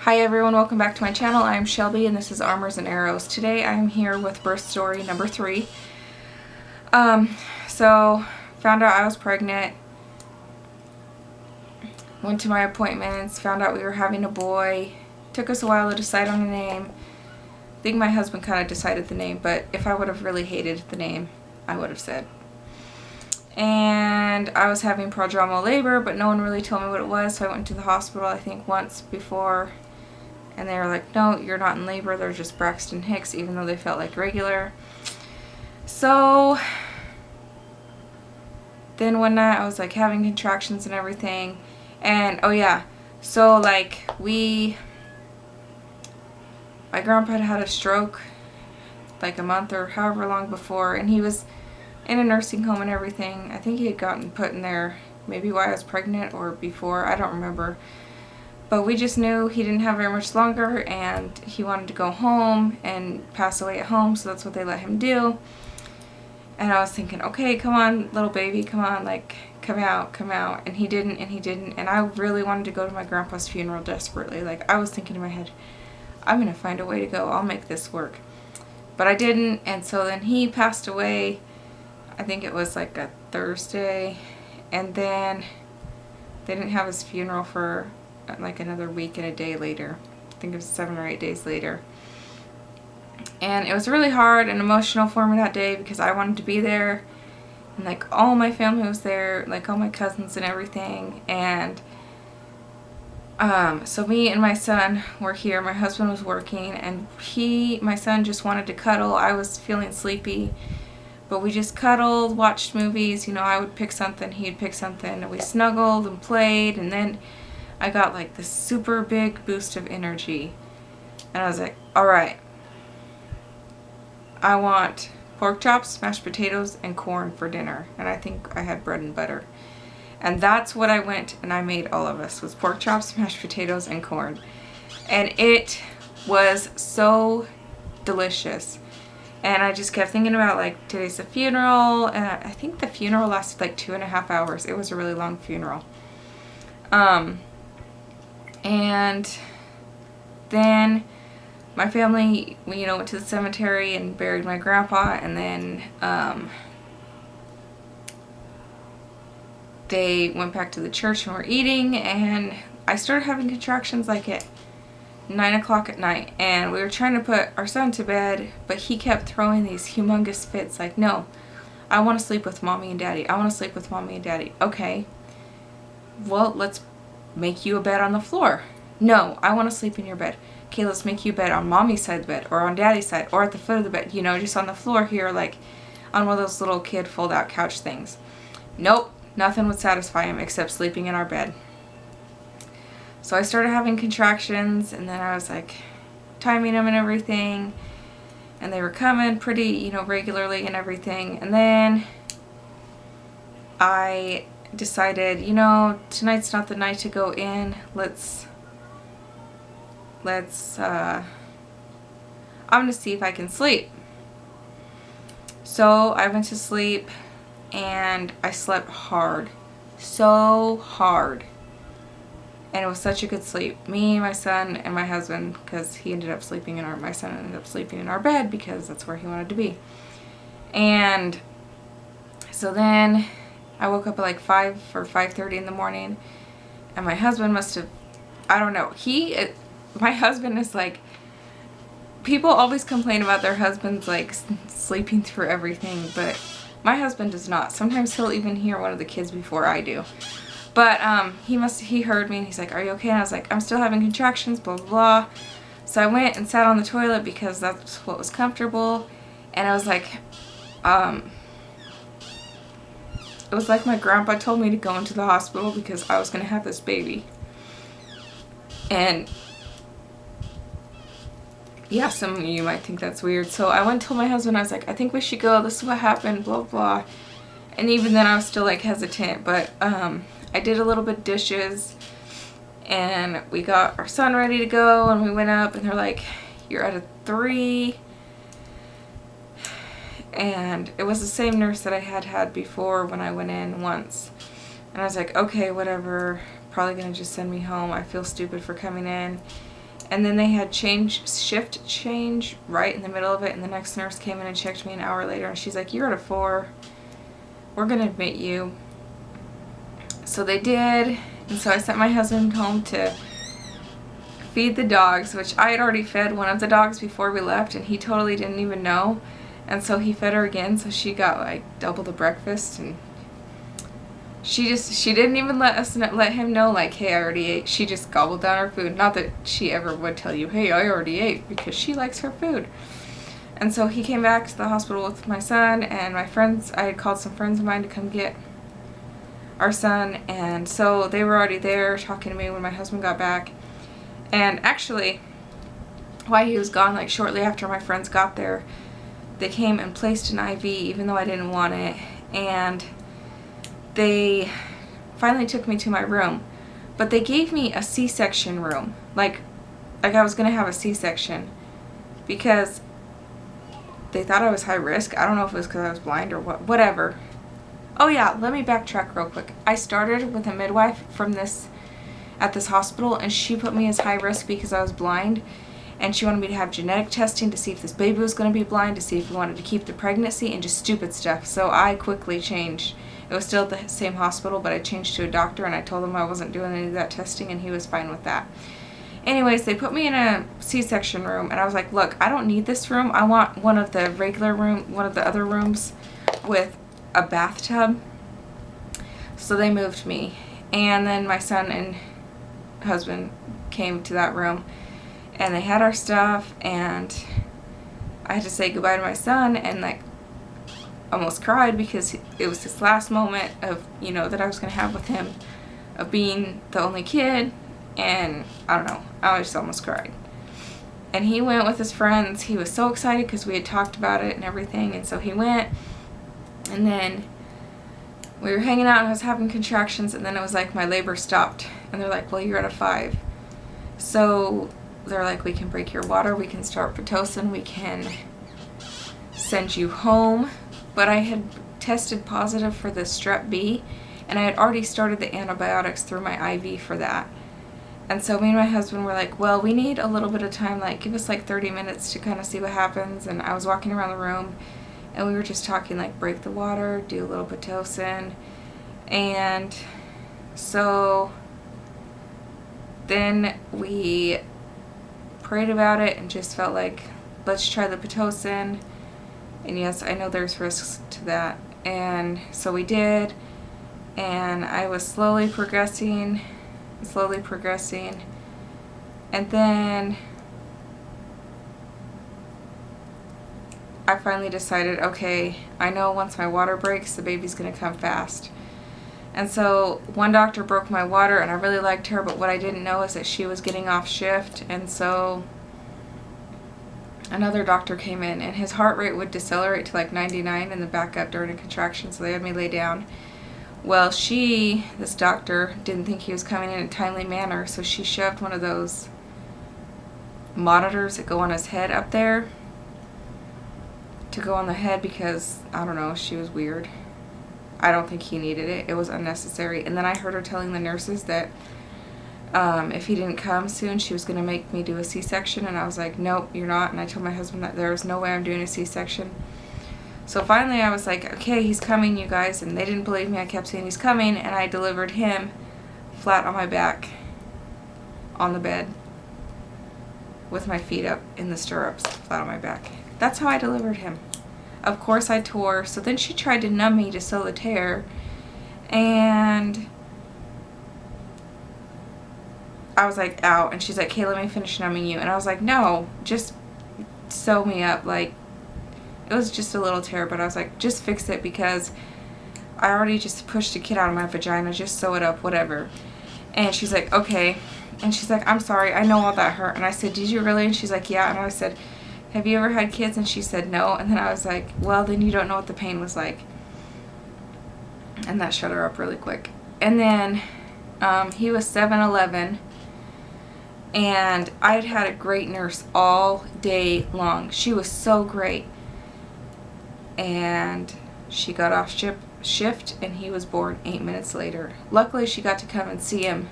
Hi everyone, welcome back to my channel. I'm Shelby and this is Armors and Arrows. Today I'm here with birth story number 3. So found out I was pregnant, went to my appointments, found out we were having a boy. Took us a while to decide on a name. I think my husband kind of decided the name, but if I would have really hated the name, I would have said. And I was having prodromal labor, but no one really told me what it was, so I went to the hospital I think once before. And they were like, no, you're not in labor, they're just Braxton Hicks, even though they felt like regular. So then one night I was like having contractions and everything. And oh yeah, so like my grandpa had had a stroke like a month or however long before, and he was in a nursing home and everything. I think he had gotten put in there maybe while I was pregnant or before, I don't remember. But we just knew he didn't have very much longer and he wanted to go home and pass away at home, so that's what they let him do. And I was thinking, okay, come on, little baby, come on, like, come out. And he didn't, and I really wanted to go to my grandpa's funeral desperately. Like, I was thinking in my head, I'm going to find a way to go, I'll make this work. But I didn't, and so then he passed away, I think it was like a Thursday, and then they didn't have his funeral for like another week and a day later. I think it was 7 or 8 days later. And it was really hard and emotional for me that day because I wanted to be there, and like all my family was there, like all my cousins and everything. And so me and my son were here. My husband was working, and my son just wanted to cuddle. I was feeling sleepy, but we just cuddled, watched movies. You know, I would pick something, he'd pick something, and we snuggled and played. And then I got like this super big boost of energy, and I was like, alright, I want pork chops, mashed potatoes, and corn for dinner. And I think I had bread and butter. And that's what I went and I made all of us, was pork chops, mashed potatoes, and corn. And it was so delicious. And I just kept thinking about, like, today's the funeral, and I think the funeral lasted like 2.5 hours. It was a really long funeral. And then my family, you know, went to the cemetery and buried my grandpa, and then they went back to the church and were eating, and I started having contractions like at 9 o'clock at night, and we were trying to put our son to bed, but he kept throwing these humongous fits like, no, I want to sleep with mommy and daddy, I want to sleep with mommy and daddy. Okay, well, let's make you a bed on the floor. No, I want to sleep in your bed. Okay, let's make you a bed on mommy's side of the bed, or on daddy's side, or at the foot of the bed, you know, just on the floor here, like on one of those little kid fold out couch things. Nope, nothing would satisfy him except sleeping in our bed. So I started having contractions, and then I was like timing them and everything, and they were coming pretty, you know, regularly and everything. And then I decided, you know, tonight's not the night to go in. I'm gonna see if I can sleep. So I went to sleep, and I slept hard, so hard, and it was such a good sleep. Me, my son, and my husband, because he ended up sleeping in my son ended up sleeping in our bed because that's where he wanted to be. And so then I woke up at like 5 or 5:30 in the morning, and my husband must have, I don't know, my husband is like, people always complain about their husbands like sleeping through everything, but my husband does not. Sometimes he'll even hear one of the kids before I do. But he heard me, and he's like, are you okay? And I was like, I'm still having contractions, blah blah blah. So I went and sat on the toilet because that's what was comfortable, and I was like, it was like my grandpa told me to go into the hospital because I was gonna have this baby. And yeah, some of you might think that's weird. So I went and told my husband, I was like, I think we should go, this is what happened, blah blah. And even then I was still like hesitant, but I did a little bit of dishes, and we got our son ready to go, and we went up, and they're like, you're at a 3. And it was the same nurse that I had before when I went in once. And I was like, okay, whatever, probably gonna just send me home. I feel stupid for coming in. And then they had shift change right in the middle of it, and the next nurse came in and checked me an hour later, and she's like, "You're at a 4. We're going to admit you." So they did, and so I sent my husband home to feed the dogs, which I had already fed one of the dogs before we left, and he totally didn't even know. And so he fed her again, so she got like double the breakfast, and she didn't even let him know, like, "Hey, I already ate." She just gobbled down her food. Not that she ever would tell you, "Hey, I already ate," because she likes her food. And so he came back to the hospital with my son and my friends. I had called some friends of mine to come get our son, and so they were already there talking to me when my husband got back. And actually, while he was gone, like shortly after my friends got there, they came and placed an IV, even though I didn't want it, and they finally took me to my room. But they gave me a C-section room, like I was gonna have a C-section, because they thought I was high risk. I don't know if it was because I was blind or whatever. Oh yeah, let me backtrack real quick. I started with a midwife at this hospital, and she put me as high risk because I was blind, and she wanted me to have genetic testing to see if this baby was going to be blind, to see if we wanted to keep the pregnancy, and just stupid stuff. So I quickly changed. It was still at the same hospital, but I changed to a doctor, and I told him I wasn't doing any of that testing, and he was fine with that. Anyways, they put me in a C-section room, and I was like, "Look, I don't need this room. I want one of the other rooms with a bathtub." So they moved me, and then my son and husband came to that room, and they had our stuff, and I had to say goodbye to my son, and like almost cried because it was this last moment of, you know, that I was going to have with him, of being the only kid. And I don't know, I just almost cried. And he went with his friends. He was so excited because we had talked about it and everything, and so he went, and then we were hanging out, and I was having contractions, and then it was like my labor stopped, and they're like, "Well, you're at a 5. So they're like, "We can break your water, we can start Pitocin, we can send you home." But I had tested positive for the strep B, and I had already started the antibiotics through my IV for that. And so me and my husband were like, "Well, we need a little bit of time, like give us like 30 minutes to kind of see what happens." And I was walking around the room, and we were just talking like, break the water, do a little Pitocin. And so then we prayed about it and just felt like, let's try the Pitocin. And yes, I know there's risks to that. And so we did, and I was slowly progressing, and then I finally decided, okay, I know once my water breaks, the baby's gonna come fast. And so one doctor broke my water, and I really liked her, but what I didn't know is that she was getting off shift, and so another doctor came in, and his heart rate would decelerate to like 99 in the back up during a contraction, so they had me lay down. Well, this doctor, didn't think he was coming in a timely manner, so she shoved one of those monitors that go on his head up there to go on the head because, I don't know, she was weird. I don't think he needed it. It was unnecessary. And then I heard her telling the nurses that if he didn't come soon, she was going to make me do a C-section, and I was like, "Nope, you're not." And I told my husband that there was no way I'm doing a C-section. So finally I was like, "Okay, he's coming, you guys." And they didn't believe me. I kept saying he's coming, and I delivered him flat on my back on the bed with my feet up in the stirrups, flat on my back. That's how I delivered him. Of course I tore. So then she tried to numb me to sew the tear, and I was like, "Ow." And she's like, "Okay, let me finish numbing you." And I was like, "No, just sew me up." Like, it was just a little tear, but I was like, "Just fix it because I already just pushed a kid out of my vagina. Just sew it up, whatever." And she's like, "Okay." And she's like, "I'm sorry, I know all that hurt." And I said, "Did you really?" And she's like, "Yeah." And I said, "Have you ever had kids?" And she said, "No." And then I was like, "Well, then you don't know what the pain was like." And that shut her up really quick. And then he was 7'11", and I'd had a great nurse all day long. She was so great. And she got off shift, and he was born 8 minutes later. Luckily, she got to come and see him,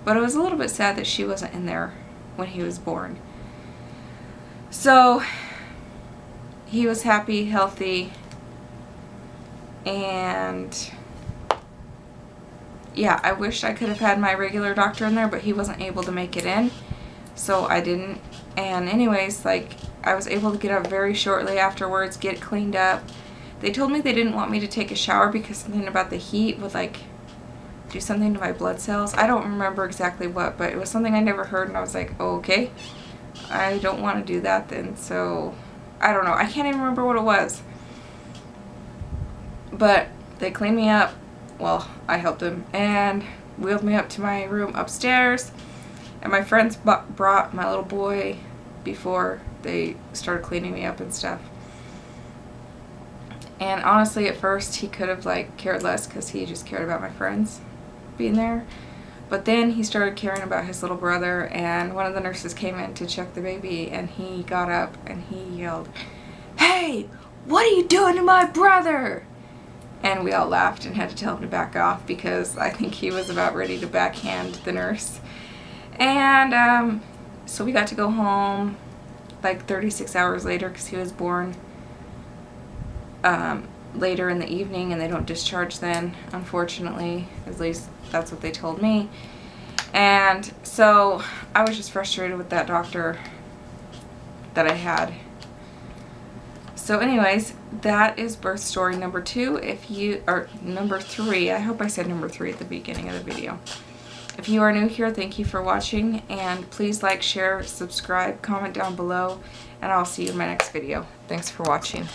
but it was a little bit sad that she wasn't in there when he was born. So he was happy, healthy, and yeah, I wish I could have had my regular doctor in there, but he wasn't able to make it in, so I didn't. And anyways, like, I was able to get up very shortly afterwards, get cleaned up. They told me they didn't want me to take a shower because something about the heat would, like, do something to my blood cells. I don't remember exactly what, but it was something I never heard, and I was like, oh, okay, I don't want to do that then. So I don't know, I can't even remember what it was, but they cleaned me up. Well, I helped them and wheeled me up to my room upstairs, and my friends brought my little boy before they started cleaning me up and stuff. And honestly, at first he could have, like, cared less because he just cared about my friends being there. But then he started caring about his little brother, and one of the nurses came in to check the baby, and he got up and he yelled, "Hey, what are you doing to my brother?" And we all laughed and had to tell him to back off because I think he was about ready to backhand the nurse. And so we got to go home like 36 hours later because he was born later in the evening, and they don't discharge then, unfortunately. At least that's what they told me. And so I was just frustrated with that doctor that I had. So anyways, that is birth story number 2. Or number 3, I hope I said number 3 at the beginning of the video. If you are new here, thank you for watching, and please like, share, subscribe, comment down below, and I'll see you in my next video. Thanks for watching.